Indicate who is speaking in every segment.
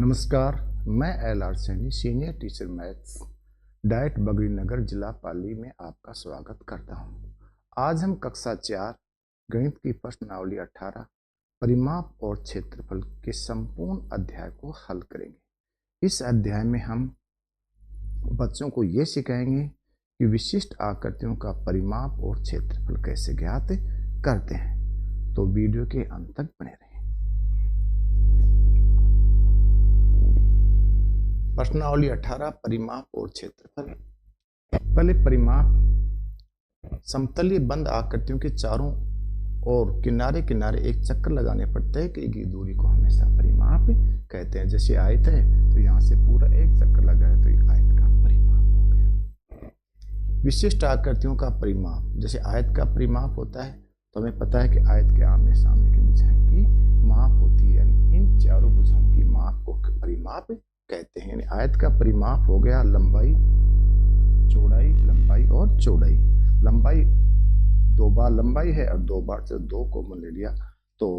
Speaker 1: नमस्कार, मैं L R. Saini, senior teacher maths, DIET Bagri Nagar, जिला पाली में आपका स्वागत करता हूं। आज हम कक्षा 4 गणित की प्रश्नावली 18 परिमाप और क्षेत्रफल के संपूर्ण अध्याय को हल करेंगे। इस अध्याय में हम बच्चों को ये सिखाएंगे कि विशिष्ट आकृतियों का परिमाप और क्षेत्रफल कैसे ज्ञात करते हैं। तो वीडियो के अंत तक बने रहें। प्रश्नावली 18 परिमाप और क्षेत्रफल। पहले परिमाप समतलीय बंद आकृतियों के चारों और किनारे किनारे एक चक्कर लगाने पर तय की गई दूरी को हमेशा परिमाप कहते हैं। जैसे आयत है तो यहाँ से पूरा एक चक्कर लगा है तो ये आयत का परिमाप हो गया। विशिष्ट आकृतियों का परिमाप, जैसे आयत का परिमाप होता है तो हमें पता है कि आयत के आमने सामने की भुजाएं की माप होती है, यानी इन चारों भुजाओं की माप को परिमाप कहते हैं। यानी आयत का परिमाप हो गया लंबाई, चौड़ाई, लंबाई और चौड़ाई। लंबाई 2 बार लंबाई है और 2 बार से 2 कॉमन ले लिया तो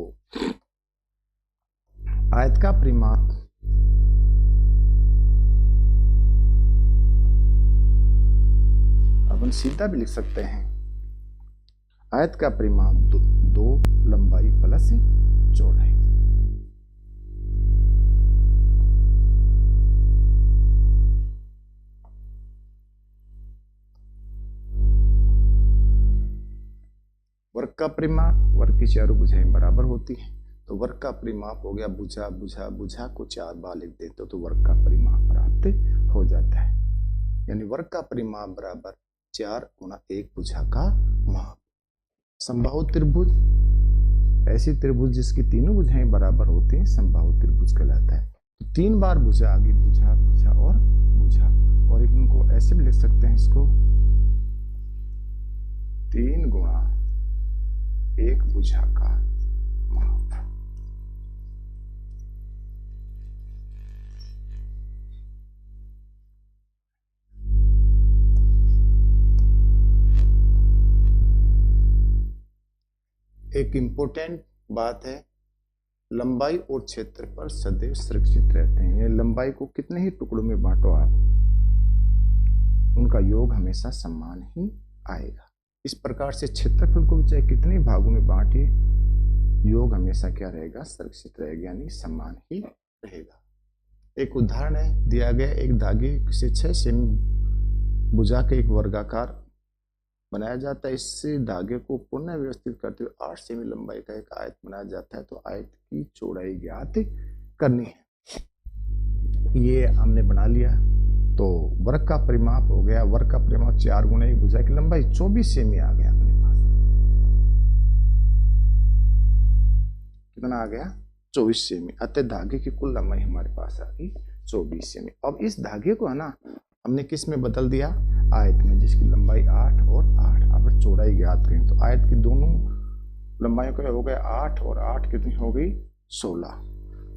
Speaker 1: आयत का परिमाप अपन सीधा भी लिख सकते हैं। आयत का परिमाप 2 लंबाई प्लस चौड़ाई। वर्ग का परिमाप, वर्ग की चारों भुजाएं बराबर होती हैं तो वर्ग का परिमाप हो गया भुजा भुजा भुजा को 4 बार लिख देते तो वर्ग का परिमाप प्राप्त हो जाता है। यानी वर्ग का परिमाप बराबर 4 गुणा 1 भुजा का माप। समबाहु त्रिभुज, ऐसी त्रिभुज जिसकी तीनों भुजाएं बराबर होती हैं समबाहु त्रिभुज कहलाता है। तो 3 बार भुजा आगे भुजा भुजा और भुजा, और इनको ऐसे भी लिख सकते हैं, इसको 3 गुणा 1 भुजा का माप। एक इंपॉर्टेंट बात है, लंबाई और क्षेत्रफल सदैव सुरक्षित रहते हैं। ये लंबाई को कितने ही टुकड़ों में बांटो आप, उनका योग हमेशा समान ही आएगा। इस प्रकार से क्षेत्रफल को चाहे कितने भागों में बांटे, योग हमेशा क्या रहेगा, सुरक्षित रहेगा, यानी समान ही रहेगा। एक उदाहरण है दिया गया, एक धागे से 6 सेमी भुजा के एक वर्गाकार बनाया जाता है। इससे धागे को पुनः व्यवस्थित करते हुए 8 सेमी लंबाई का एक आयत बनाया जाता है। तो आयत की चौड़ाई ज्ञात करनी है। ये हमने बना लिया तो वर्ग का परिमाप हो गया, वर्ग का परिमाप 4 गुणा 1 भुजा की लंबाई 24 सेमी आ गया अपने पास। कितना आ गया, 24 सेमी। अतः धागे की कुल लंबाई हमारे पास आ गई 24 सेमी। अब इस धागे को है ना हमने किस में बदल दिया, आयत में, जिसकी लंबाई 8 और 8। अब चौड़ाई ज्ञात करें तो आयत की दोनों लंबाइयों का हो गया 8 और 8 कितनी हो गई 16।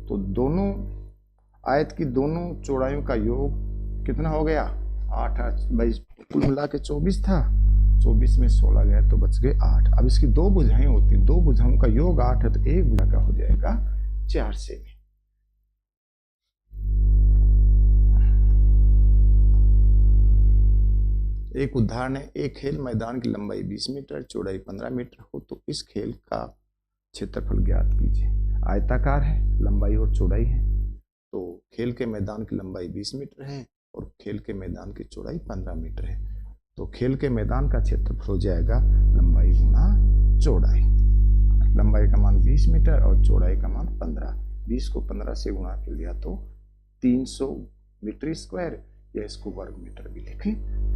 Speaker 1: तो दोनों आयत की दोनों चौड़ाइयों का योग कितना हो गया 8 भाई, कुल मिला के 24 था, 24 में 16 गया तो बच गए 8। अब इसकी 2 भुजाएं होती, 2 भुजाओं का योग 8 है तो एक भुजा का हो जाएगा 4 सेमी। एक उदाहरण है, एक खेल मैदान की लंबाई 20 मीटर, चौड़ाई 15 मीटर हो तो इस खेल का क्षेत्रफल ज्ञात कीजिए। आयताकार है, लंबाई और चौड़ाई है, तो खेल के मैदान की लंबाई 20 मीटर है और खेल के मैदान की चौड़ाई 15 मीटर है। तो खेल के मैदान का क्षेत्रफल हो जाएगा लंबाई गुना चौड़ाई। लंबाई का मान 20 मीटर और चौड़ाई का मान 15। 20 को 15 से गुणा कर लिया तो 300 मीटर स्क्वायर, या इसको वर्ग मीटर भी लिख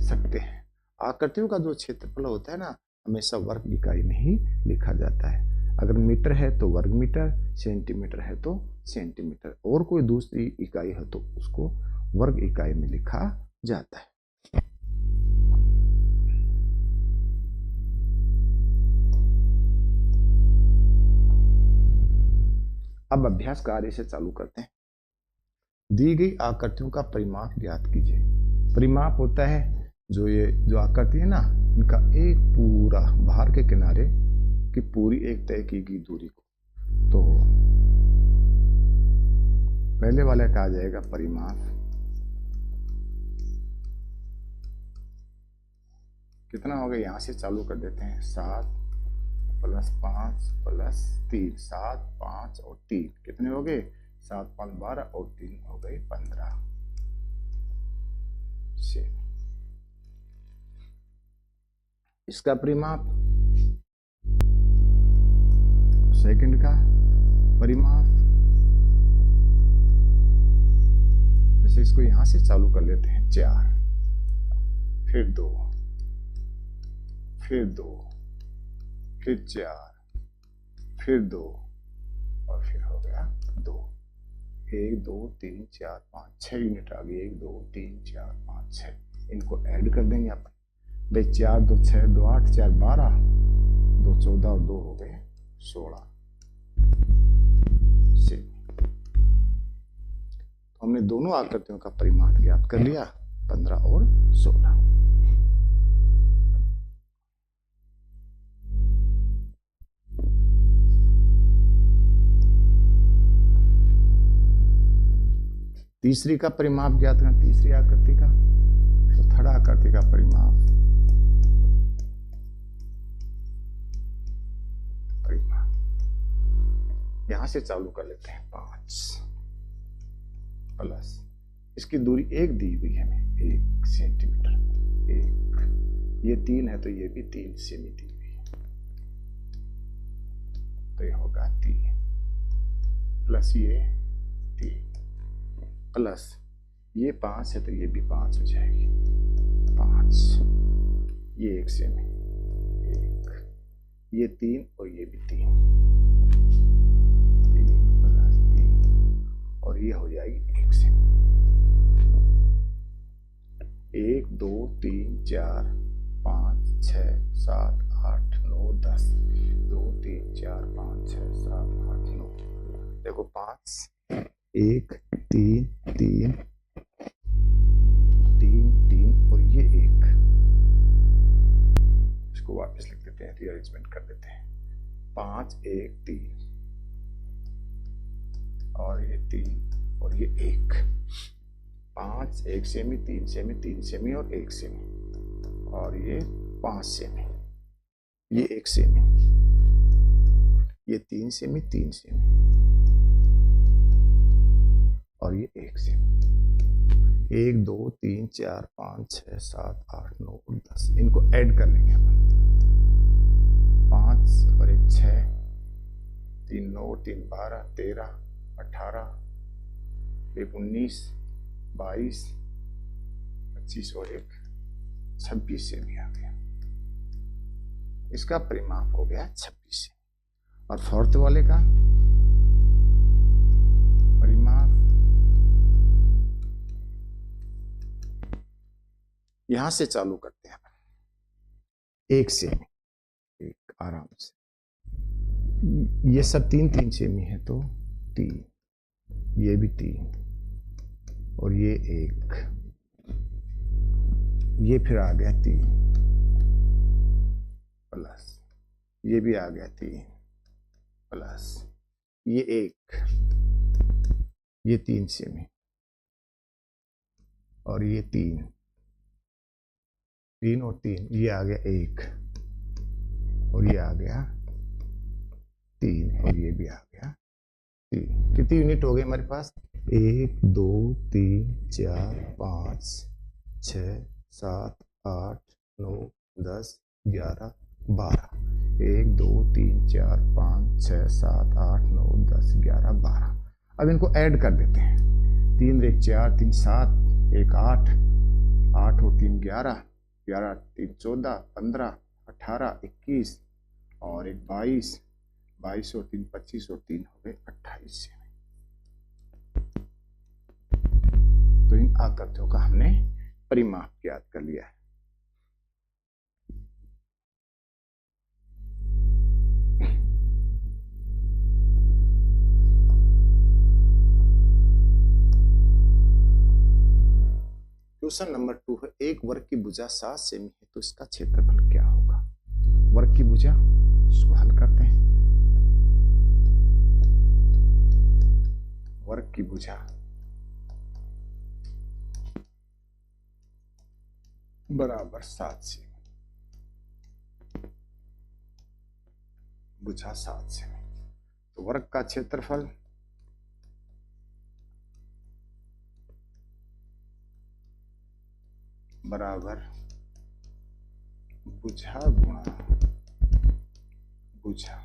Speaker 1: सकते हैं। आकृतियों का जो क्षेत्रफल होता है ना, हमेशा वर्ग इकाई में ही लिखा जाता है। अगर मीटर है तो वर्ग मीटर, सेंटीमीटर है तो सेंटीमीटर, और कोई दूसरी इकाई है तो उसको वर्ग इकाई में लिखा जाता है। अब अभ्यास कार्य से चालू करते हैं। दी गई आकृतियों का परिमाप ज्ञात कीजिए। परिमाप होता है जो आकृति है ना, इनका एक पूरा बाहर के किनारे की पूरी एक तय की गई दूरी को। तो पहले वाले का आ जाएगा परिमाप, कितना हो गया, यहां से चालू कर देते हैं, 7 + 5 + 3, 7 5 और 3 कितने हो गए, 7 5 12 और 3 हो गए 15 से। इसका परिमाप, सेकंड का परिमाप, जैसे इसको यहां से चालू कर लेते हैं, 4 फिर 2 फिर 2 फिर 4 फिर 2 और फिर हो गया 2। 1 2 3 4 5 6 यूनिट आ गई, 1 2 3 4 5 6। इनको ऐड कर देंगे अपन भाई, 4 2 6 2 8 4 12 2 14 और 2 हो गए 16 से। तो हमने दोनों आकृतियों का परिमाप ज्ञात कर लिया, 15 और 16। तीसरी का परिमाप ज्ञात करना, तीसरी आकृति का, तो थर्ड आकृति का परिमाप, यहां से चालू कर लेते हैं, 5 प्लस इसकी दूरी 1 दी हुई है हमें, 1 सेंटीमीटर, 1, ये 3 है तो ये भी 3 सेमी दी हुई है, तो ये होगा 3 प्लस ये 3 प्लस ये 5 है तो ये भी 5 हो जाएगी, 5, ये 1 सेमी, 1, ये 3 और ये भी 3 प्लस 3 और ये हो जाएगी 1 सेमी। 1 2 3 4 5 6 7 8 9 10, 2 3 4 5 6 7 8 9, देखो 5 1 3 3 3 3 और ये 1, इसको वापस लिख देते हैं, रीअरेंजमेंट कर देते हैं, 5 1 3 और ये 3 और ये 1, 5 1 सेमी 3 सेमी 3 सेमी और 1 सेमी और ये 5 सेमी, ये 1 सेमी, ये 3 सेमी 3 सेमी और ये 1 सेमी। 1 2 3 4 5 6 7 8 9 और 10, इनको ऐड कर लेंगे अपन, 5 और 1 6, 3 9 3 12 13 18, 1 19 22 25 और 1 26 सेमी आ गया, इसका परिमाप हो गया 26 सेमी। और फोर्थ वाले का परिमाप, यहां से चालू करते हैं, 1 सेमी, 1 आराम से, ये सब 3 3 सेमी है तो 3, ये भी 3 और ये 1, ये फिर आ गया 3 प्लस ये भी आ गया 3 प्लस ये 1, ये 3 सेमी और ये 3 3 और 3, ये आ गया 1 और ये आ गया 3 और ये भी आ गया 3। कितनी यूनिट हो गई हमारे पास, 1 2 3 4 5 6 7 8 9 10 11 12, 1 2 3 4 5 6 7 8 9 10 11 12। अब इनको ऐड कर देते हैं, 3 1 4 3 7 1 8 8 और 3 11 11 3 14 15 18 21 और 1 22 22 और 3 25 और 3 हो गए 28 सेमी। तो इन आकृतियों का हमने परिमाप ज्ञात कर लिया है। क्वेश्चन नंबर 2 है, एक वर्ग की भुजा 7 सेमी है तो इसका क्षेत्रफल क्या होगा। वर्ग की भुजा, इसको हल करते हैं। वर्ग की बुझा बराबर 7 सेमी, बुझा 7 सेमी। तो वर्ग का क्षेत्रफल बराबर बुझा गुणा बुझा,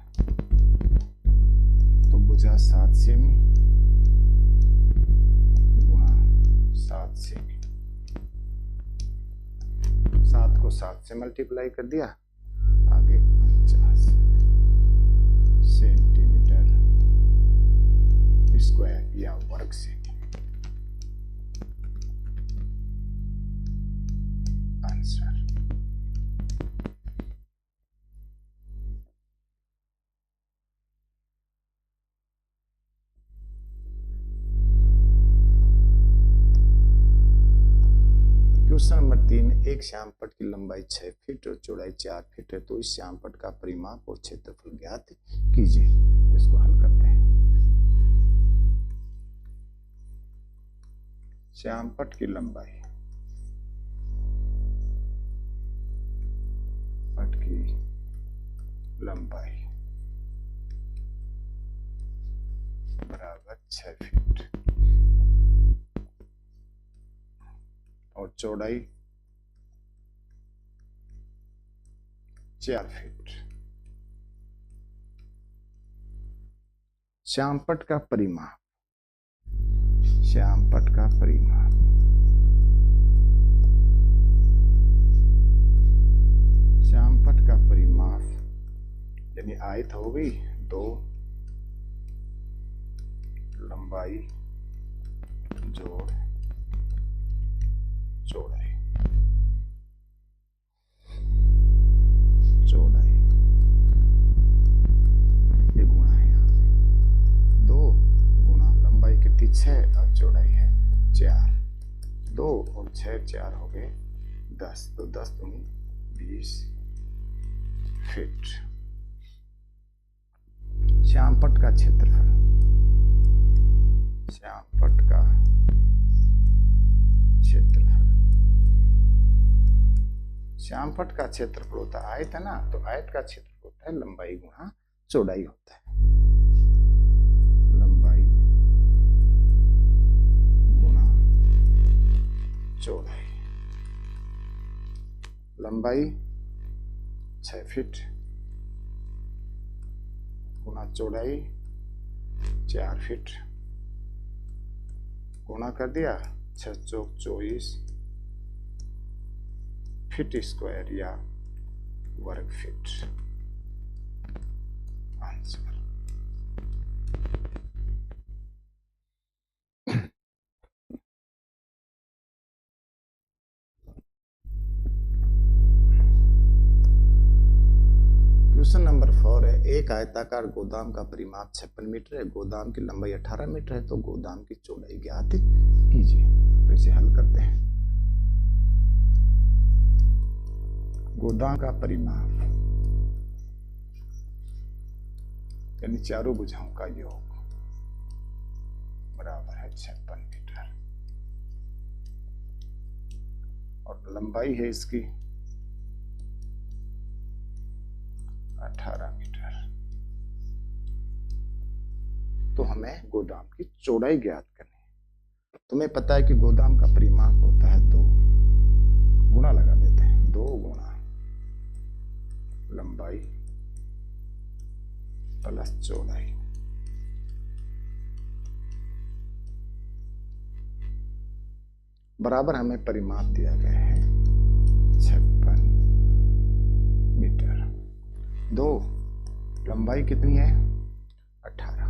Speaker 1: तो बुझा 7 सेमी गुणा 7 सेमी, 7 को 7 से मल्टीप्लाई कर दिया, आगे 50 सेंटीमीटर स्क्वायर या वर्ग सेमी। आंसर क्वेश्चन नंबर 3, एक श्यामपट्ट की लंबाई 6 फीट और चौड़ाई 4 फीट है, तो इस श्यामपट्ट का परिमाप और क्षेत्रफल ज्ञात कीजिए। तो इसको हल करते हैं। श्यामपट्ट की लंबाई, पट्ट की लंबाई बराबर 6 फीट और चौड़ाई 4 फीट। श्यामपट्ट का परिमाप, श्यामपट्ट का परिमाप, श्यामपट्ट का परिमाप यानी आयत हो गई 2, लंबाई जोड़ चौड़ाई, चौड़ाई ये गुणा है यहाँ पे 2 गुणा लंबाई कितनी 6 और चौड़ाई है 4, 2 और 6 4 हो गए 10, तो 10 दूनी 20 फीट। श्यामपट्ट का क्षेत्रफल, श्यामपट्ट का क्षेत्रफल, श्यामपट्ट का क्षेत्रफल होता है आयत है ना, तो आयत का क्षेत्रफल होता है लंबाई गुणा चौड़ाई होता है, लंबाई गुणा चौड़ाई। लंबाई 6 फीट गुणा चौड़ाई 4 फीट, गुणा कर दिया 6 चौक 24 फीट स्क्वायर या वर्ग फीट। आंसर क्वेश्चन नंबर 4 है, एक आयताकार गोदाम का परिमाप 56 मीटर है, गोदाम की लंबाई 18 मीटर है, तो गोदाम की चौड़ाई ज्ञात कीजिए। तो इसे हल करते हैं। गोदाम का परिमाप यानी चारों भुजाओं का योग बराबर है 56 मीटर और लंबाई है इसकी 18 मीटर। तो हमें गोदाम की चौड़ाई ज्ञात करनी है। तुम्हें पता है कि गोदाम का परिमाप होता है 2, गुणा लगा देते हैं 2 गुणा लंबाई प्लस चौड़ाई, बराबर हमें परिमाप दिया गया है 56 मीटर। 2 लंबाई कितनी है 18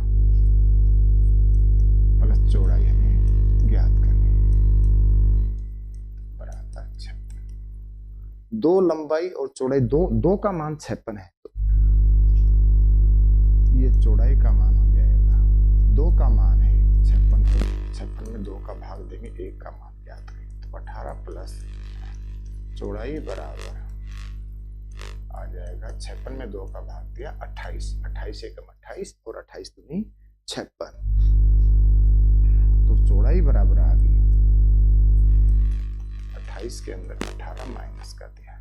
Speaker 1: प्लस चौड़ाई हमें ज्ञात करनी बराबर 56। 2 लंबाई और चौड़ाई 2 का मान 56 है, तो ये चौड़ाई का मान हो जाएगा 2 का मान है 56 में 2 का भाग देंगे 1 का मान ज्ञात करेंगे, तो 18 प्लस चौड़ाई बराबर आ जाएगा 56 में 2 का भाग दिया 28, 28 एकम 28 और 28 दूनी 56। चौड़ाई बराबर आ गई 28 के अंदर 18 माइनस कर दिया,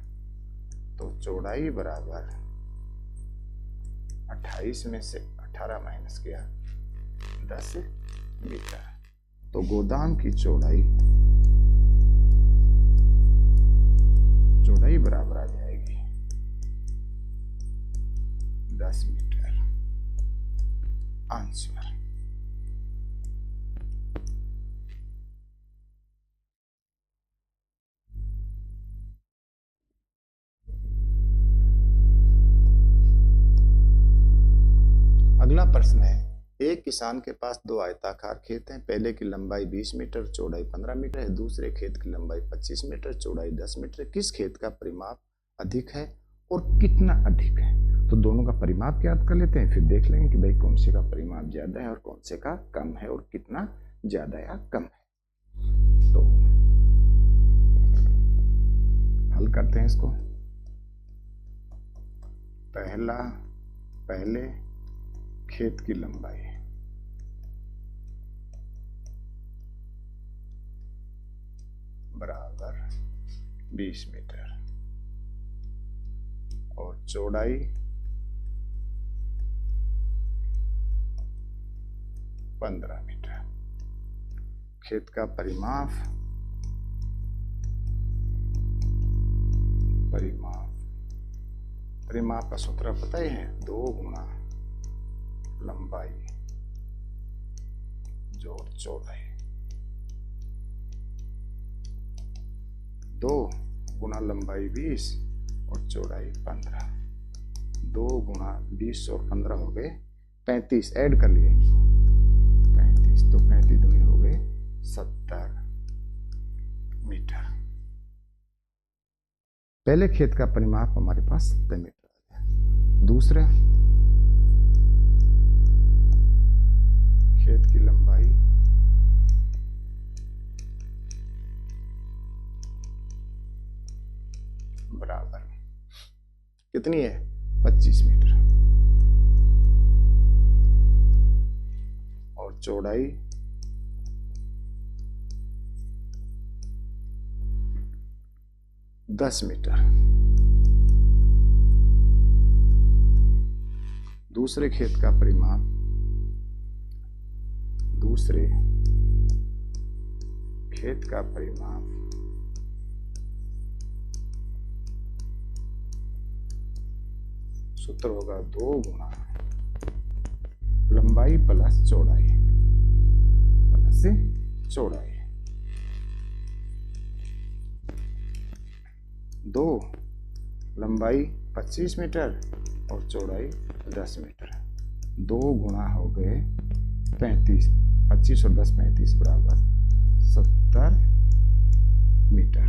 Speaker 1: तो चौड़ाई बराबर 28 में से 18 माइनस किया 10 मीटर। तो गोदाम की चौड़ाई बराबर आ जाएगी 10 मीटर। आंसर अगला प्रश्न है, एक किसान के पास 2 आयताकार खेत हैं। पहले की लंबाई 20 मीटर, चौड़ाई 15 मीटर है। दूसरे खेत की लंबाई 25 मीटर, चौड़ाई 10 मीटर। किस खेत का परिमाप अधिक है और कितना अधिक है? तो दोनों का परिमाप ज्ञात कर लेते हैं, फिर देख लेंगे कि भाई कौन से का परिमाप ज्यादा है और कौन से का कम है और कितना ज्यादा या कम है। तो हल करते हैं इसको। पहले खेत की लंबाई बराबर 20 मीटर और चौड़ाई 15 मीटर। खेत का परिमाप का सूत्र पता ही है, 2 गुना लंबाई जोड़ चौड़ाई। 2 गुना लंबाई 20 और चौड़ाई 15। 2 गुना 20 और 15 हो गए 35, ऐड कर लिए 35, तो 35 दूनी हो गए 70 मीटर। पहले खेत का परिमाप हमारे पास 70 मीटर आ गया। दूसरा खेत की लंबाई बराबर कितनी है? 25 मीटर और चौड़ाई 10 मीटर। दूसरे खेत का परिमाप सूत्र होगा 2 गुना लंबाई प्लस चौड़ाई 2 लंबाई 25 मीटर और चौड़ाई 10 मीटर। 2 गुना हो गए 35, 25 और 10 35 बराबर 70 मीटर।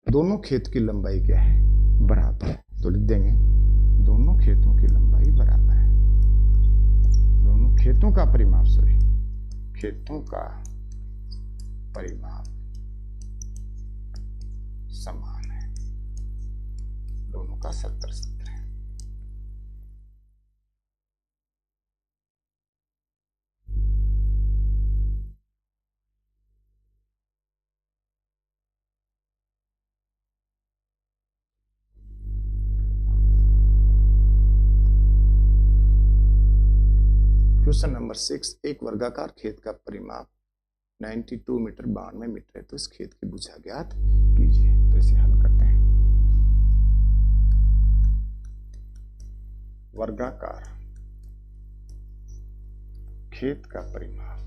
Speaker 1: दोनों खेत की लंबाई क्या है? बराबर है, तो लिख देंगे दोनों खेतों की लंबाई बराबर है। दोनों खेतों का परिमाप समान है, दोनों का 70-70 है। क्वेश्चन नंबर 6, एक वर्गाकार खेत का परिमाप 92 मीटर 92 मीटर है, तो इस खेत की भुजा ज्ञात कीजिए। तो इसे हल करते हैं। वर्गाकार खेत का परिमाप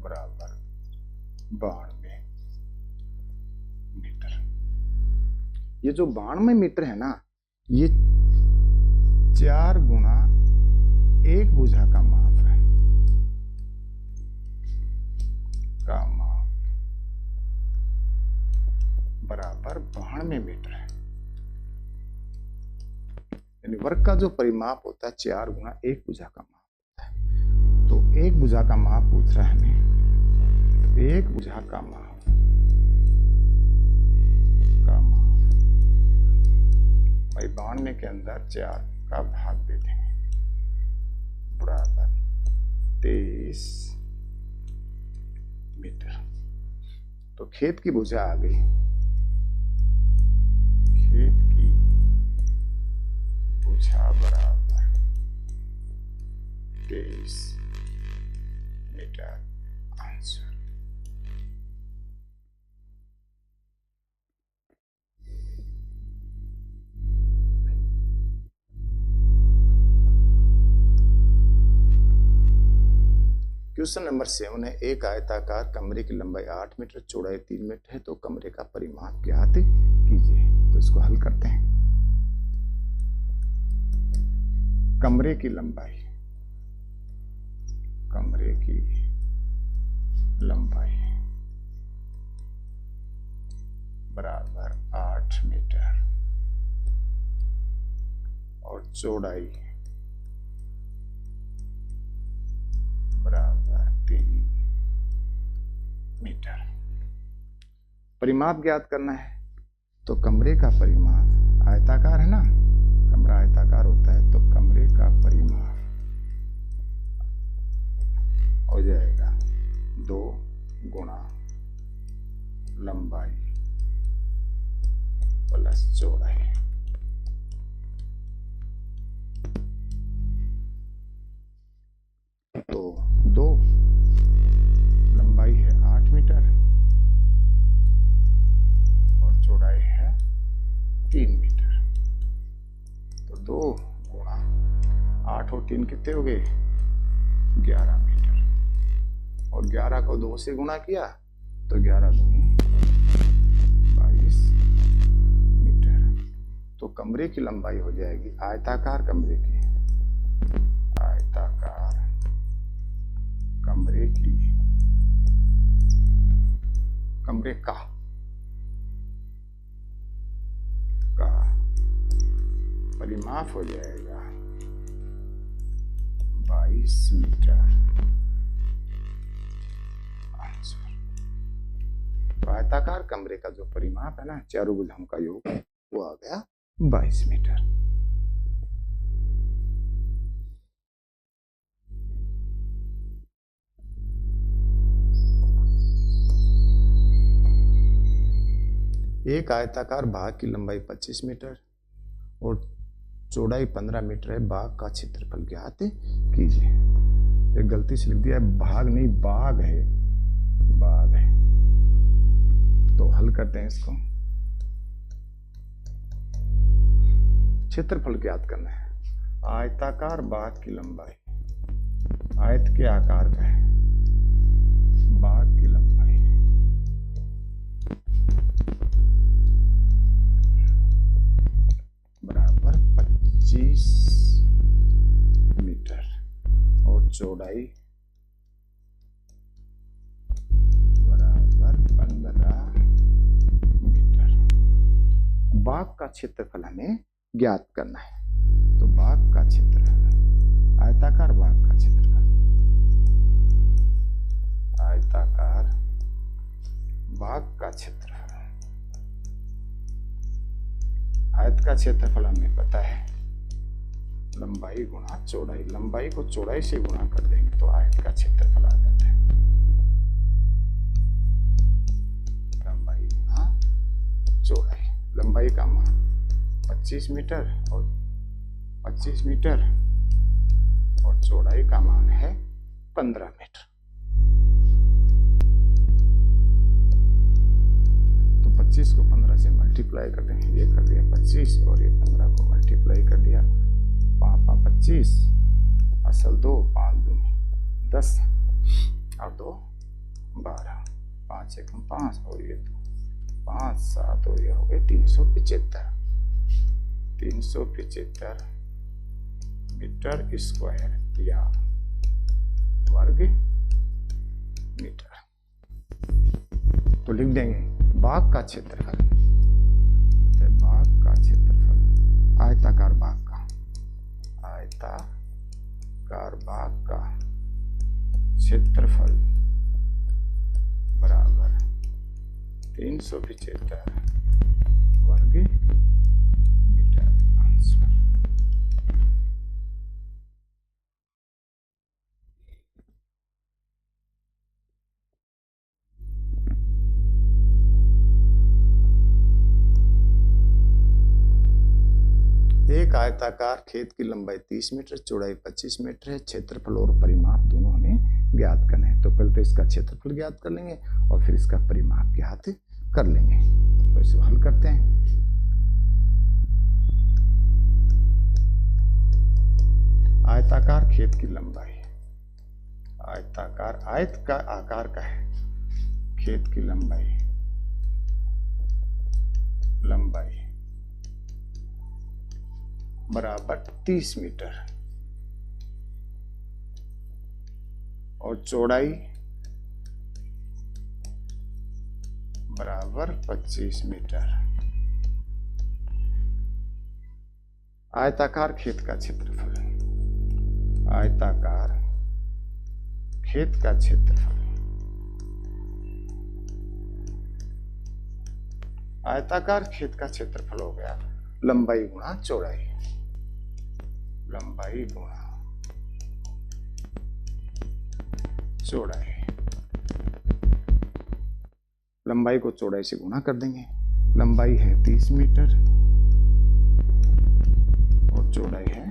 Speaker 1: बराबर 92 मीटर। ये जो 92 मीटर है ना, ये 4 गुना 1 भुजा का माप है, बराबर 92 मीटर है। यानी वर्ग का जो परिमाप होता है 4 गुना 1 भुजा का माप होता है। तो 1 भुजा का माप पूछ रहा है हमें, तो 1 भुजा का माप 94 के अंदर 4 का भाग दे देंगे, बराबर 23 मीटर। तो खेत की भुजा आ गई, खेत की भुजा बराबर 23 मीटर आंसर। क्वेश्चन नंबर 7 है, एक आयताकार कमरे की लंबाई 8 मीटर, चौड़ाई 3 मीटर है, तो कमरे का परिमाप ज्ञात कीजिए। तो इसको हल करते हैं। कमरे की लंबाई, कमरे की लंबाई बराबर 8 मीटर और चौड़ाई बराबर 3 मीटर। परिमाप ज्ञात करना है। तो कमरे का परिमाप, आयताकार है ना, कमरा आयताकार होता है, तो कमरे का परिमाप हो जाएगा 2 गुणा लंबाई प्लस चौड़ाई। तो 2 लंबाई है 8 मीटर और चौड़ाई है 3 मीटर। तो 2 गुणा 8 और 3 कितने हो गए? 11 मीटर। और 11 को 2 से गुणा किया तो 11 दूनी 22 मीटर। तो कमरे की लंबाई हो जाएगी, आयताकार कमरे की, आयताकार कमरे की, कमरे का परिमाप हो जाएगा 22 मीटर आंसर। तो आयताकार कमरे का जो परिमाप है ना, चारों भुजाओं का योग, वो आ गया 22 मीटर। एक आयताकार भाग की लंबाई 25 मीटर और चौड़ाई 15 मीटर है, भाग का क्षेत्रफल ज्ञात कीजिए। एक गलती से लिख दिया है, भाग नहीं बाग है, बाग है। तो हल करते हैं इसको। क्षेत्रफल ज्ञात करना है। आयताकार भाग की लंबाई, आयत के आकार का है, भाग की लंबाई बराबर 25 मीटर और चौड़ाई बराबर 15 मीटर। भाग का क्षेत्रफल हमें ज्ञात करना है। तो भाग का क्षेत्रफल, आयताकार भाग का क्षेत्रफल, आयताकार भाग का क्षेत्रफल, आयत का क्षेत्रफल हमें पता है, लंबाई गुणा चौड़ाई। लंबाई को चौड़ाई से गुणा कर देंगे तो आयत का क्षेत्रफल आ जाता है, लंबाई गुणा चौड़ाई। लंबाई का मान 25 मीटर और 25 मीटर और चौड़ाई का मान है 15 मीटर। तो 25 को 15 से मल्टीप्लाई कर देंगे, ये कर दिया 25 और ये 15 को मल्टीप्लाई कर दिया, 5 25 असल 2, 5 2 10 और 2 12, 5 1 5 और ये 2 5 7 और ये हो गए 375 मीटर स्क्वायर या वर्ग मीटर। तो लिख देंगे भाग का क्षेत्रफल, भाग का क्षेत्रफल, आयताकार भाग का, आयताकार भाग का क्षेत्रफल बराबर 375 वर्ग मीटर आंसर। आंसर। एक आयताकार खेत की लंबाई 30 मीटर, चौड़ाई 25 मीटर है। क्षेत्रफल और परिमाप दोनों हमें ज्ञात करना है। तो पहले तो इसका क्षेत्रफल ज्ञात कर लेंगे और फिर इसका परिमाप ज्ञात कर लेंगे। तो इसे हल करते हैं। आयताकार खेत की लंबाई, आयताकार, आयत का आकार का है, खेत की लंबाई बराबर 30 मीटर और चौड़ाई बराबर 25 मीटर। आयताकार खेत का क्षेत्रफल, आयताकार खेत का क्षेत्रफल, आयताकार खेत का क्षेत्रफल हो गया लंबाई गुणा चौड़ाई, लंबाई गुणा चौड़ाई। लंबाई को चौड़ाई से गुणा कर देंगे। लंबाई है 30 मीटर और चौड़ाई है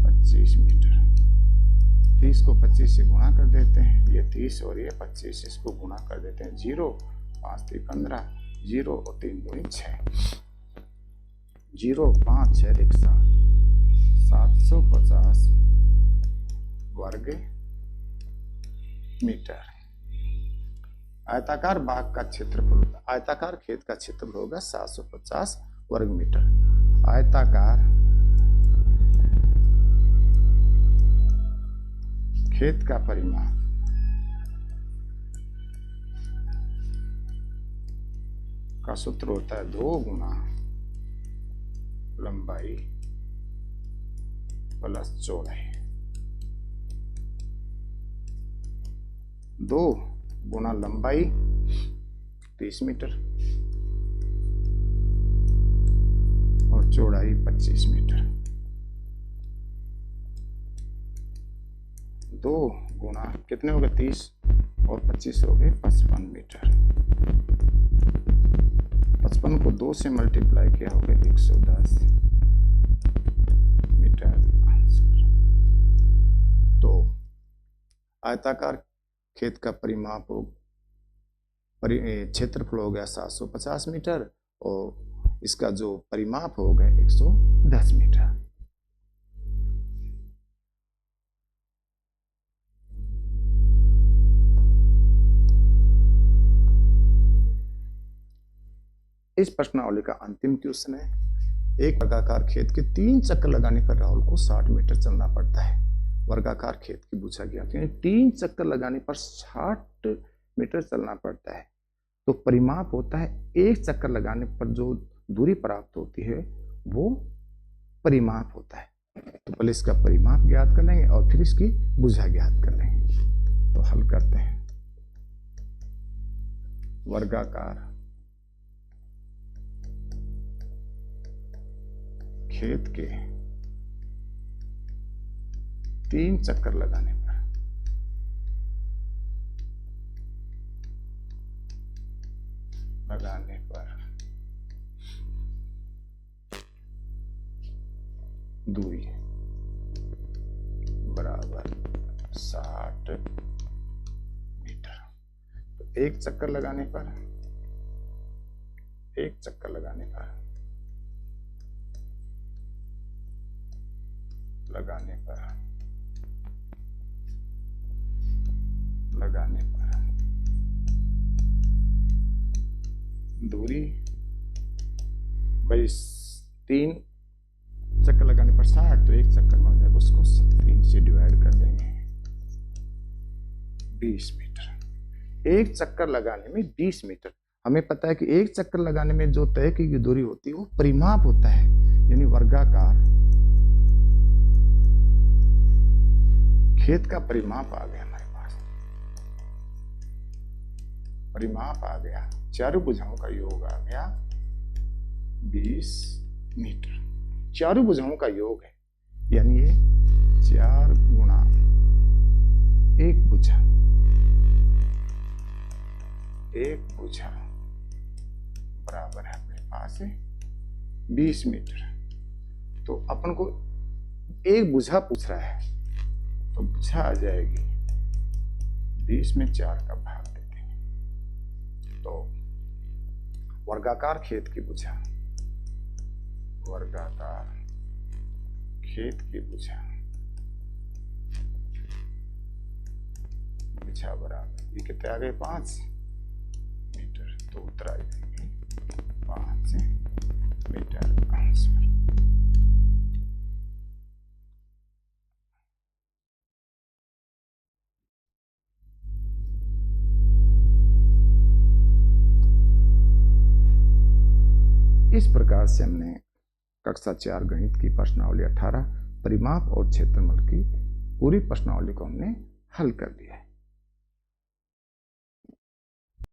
Speaker 1: 25 मीटर। 30 को 25 से गुणा कर देते हैं, ये 30 और ये 25, इसको गुणा कर देते हैं। 0 5 3 15, 0 और 3 दूनी 6, 0 5 6 1 7, 750 वर्ग मीटर। आयताकार बाग का क्षेत्रफल, आयताकार खेत का क्षेत्रफल होगा 750 वर्ग मीटर। आयताकार खेत का परिमाप का सूत्र होता है 2 गुना लंबाई प्लस चौड़ाई। 2 गुना लंबाई 30 मीटर और चौड़ाई 25 मीटर। 2 गुना कितने हो गए 30 और 25 हो गए 55 मीटर। 55 को 2 से मल्टीप्लाई किया हो गया 110 मीटर आंसर। तो आयताकार खेत का परिमाप हो, क्षेत्रफल हो गया 750 मीटर और इसका जो परिमाप हो गया 110 मीटर। इस प्रश्नावली का अंतिम क्वेश्चन है। एक वर्गाकार खेत के 3 चक्कर लगाने पर राहुल को 60 मीटर चलना पड़ता है। वर्गाकार खेत की पूछा गया कि 3 चक्कर लगाने पर 60 मीटर चलना पड़ता है। तो परिमाप होता है 1 चक्कर लगाने पर जो दूरी प्राप्त होती है वो परिमाप होता है। तो पहले इसका परिमाप ज्ञात कर लेंगे और फिर इसकी भुजा ज्ञात कर लेंगे। तो हल करते हैं। वर्गाकार खेत के 3 चक्कर लगाने पर दूरी बराबर 60 मीटर। तो 1 चक्कर लगाने पर दूरी भाई 3 चक्कर लगाने पर 60, तो 1 चक्कर में हो जाएगा, उसको 3 से डिवाइड कर देंगे 20 मीटर। 1 चक्कर लगाने में 20 मीटर। हमें पता है कि 1 चक्कर लगाने में जो तय की दूरी होती है वो परिमाप होता है, यानी वर्गाकार खेत का परिमाप आ गया हमारे पास। परिमाप आ गया, चारों भुजाओं का योग आ गया 20 मीटर। चारों भुजाओं का योग है, यानी ये 4 गुणा 1 भुजा, 1 भुजा बराबर है अपने पास है 20 मीटर। तो अपन को एक भुजा पूछ रहा है, तो भुजा आ जाएगी 20 में 4 का भाग दे देंगे। तो वर्गाकार खेत की भुजा, वर्गाकार खेत की भुजा, भुजा बराबर ये कितने आ गए 5 मीटर। तो उत्तर आ जाएंगे 5 मीटर आंसर। इस प्रकार से हमने कक्षा 4 गणित की प्रश्नावली 18 परिमाप और क्षेत्रफल की पूरी प्रश्नावली को हमने हल कर दिया।